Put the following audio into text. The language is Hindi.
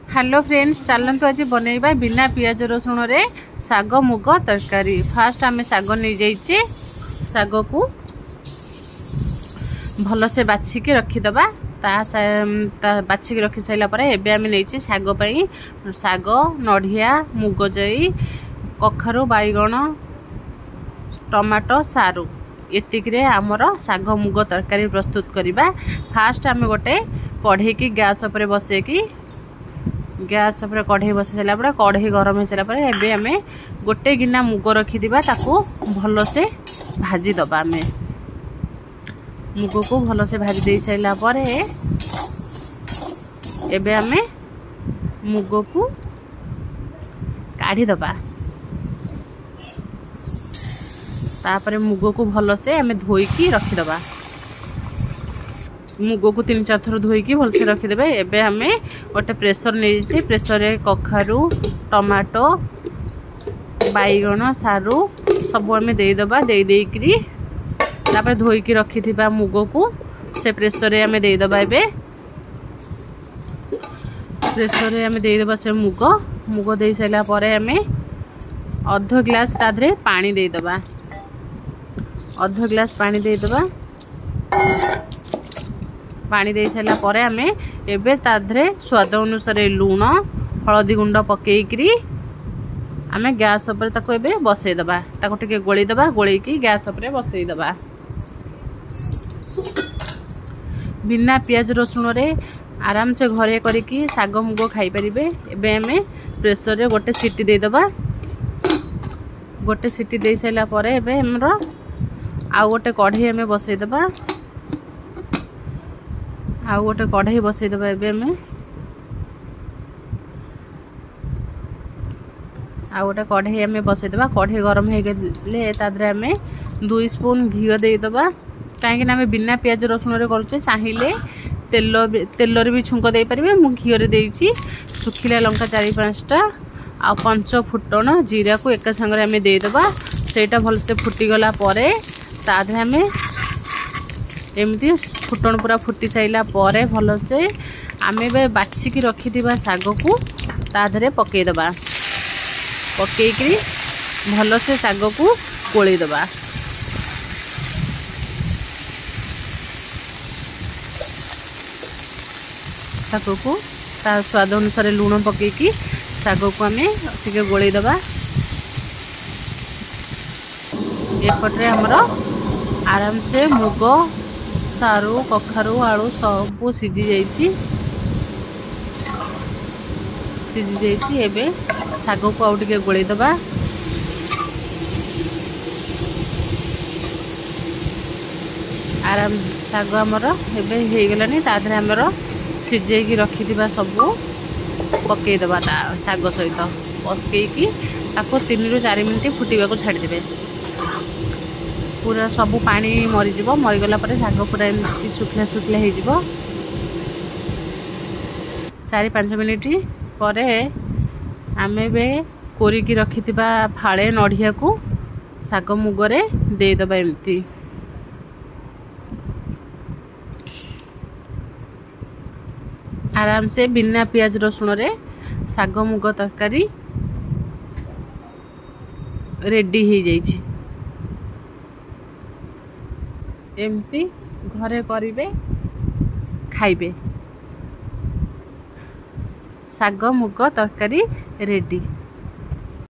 हेलो फ्रेंड्स, चलतु आज बनैबा बिना पियाज रसुण रे साग मुग तरकारी। फास्ट आम साग नहीं जाइए, साग को भल से बाछिकी रखीदबा। बाछिकी रखी सारापर एवं आम नहीं सागपाई साग नड़िया मुग जाई कखारू बैगण टमाटो सारू एतिकरे आमर साग मुग तरकारी प्रस्तुत करवा। फास्ट आम गोटे कढ़ई की गैस पर बसैकी गैस पर कढ़ई बसई सारापर कढ़ई गरम हो सारापर एवं आम गोटे गिना मुग रखिदिबा ताकू भल से भाजी दबा। आम मुग को भल से भाजी दे सारा पर एवं आम मुग को काढ़ी दबा। तापर मुग को भल से आम धोईकी रखीदबा। मुग को 3-4 थर धोईकी भल से रखीदे। एवं आम गोटे प्रेसर नहीं, प्रेसर रे कखारू टमाटो बैगण सारू सब आम देदेबा। देदेकरी तापर धोईकी रखी मुग को से प्रेसर रे आम देदेबा। एवं प्रेसर रे आम देदेबा से मुग मुग दे सारा पर आम अर्ध ग्लास तादरे पानी देदेबा। अर्ध ग्लास पानी देदेबा। पानी दे सारा पर आम एबे तादरे स्वाद अनुसार लूण हलदी गुंड पकेकरी आम गैस पर ताको एबे बसईदबा। ताको टिके गोलीदबा। गोलैकी गैस पर बसईदबा। बिना पियाज रसुण रे आराम से घरे करिकी साग मुग खाई परिबे। एबे आम प्रेसर रे गोटे सीटी देदेबा। गोटे सीटी दे सारा पर एबे हमर आ गोटे कढ़ई आम बसईदबा। आउ गोटे कढ़ई बसईदबा। एवं आउ गोटे कढ़ई आम बसईदबा। कढ़ई गरम हो गले तादरे आम 2 स्पून घी देदेबा। कहीं आम बिना पियाज रसुण रे करुचे, चाहिए तेल भी छुंक दे पारे। मु घी रे देइछि। सुखिला लंका 4-5टा आ 5 फुटण जीरा को एक संगे आम देदेबा। सेटा भल से फुटीगला परे तादरे आम एमती फुटण पूरा फुटी साइला परे भल से आम बाछिकी रखी साग को ताधरे पकईदबा। पकईकरी भल से साग को कोलैदबा। साग को ता स्वाद अनुसार लूण पकईकी साग को आम टिके गोलैदबा। एपटे हमर आराम से मुग सारू कखारू आलू सब सीझी जाइए। एबे साग को आउ टिके गोलैदबा। आराम साग आमर एबे हो गलानी। ताधरे आमर सीझेकी रखिथिबा सब पकईदबा। साग सहित पकईकी ताको 3-4 मिनिट फुटीबा छाड़ीदेवे। पूरा सब पानी मरीज मरीगला साग पूरा एमती सुखला सुखला हो 4-5 मिनिट पर आम कोरिकी रखी फाड़े नड़िया को साग मुगरे देदेबा। एमती आराम से बिना पियाज रसुण रे साग मुग तरकारी रेडी हो जाइए। एमती घरे करिवे खाइबे। साग मुग तरकारी रेडी।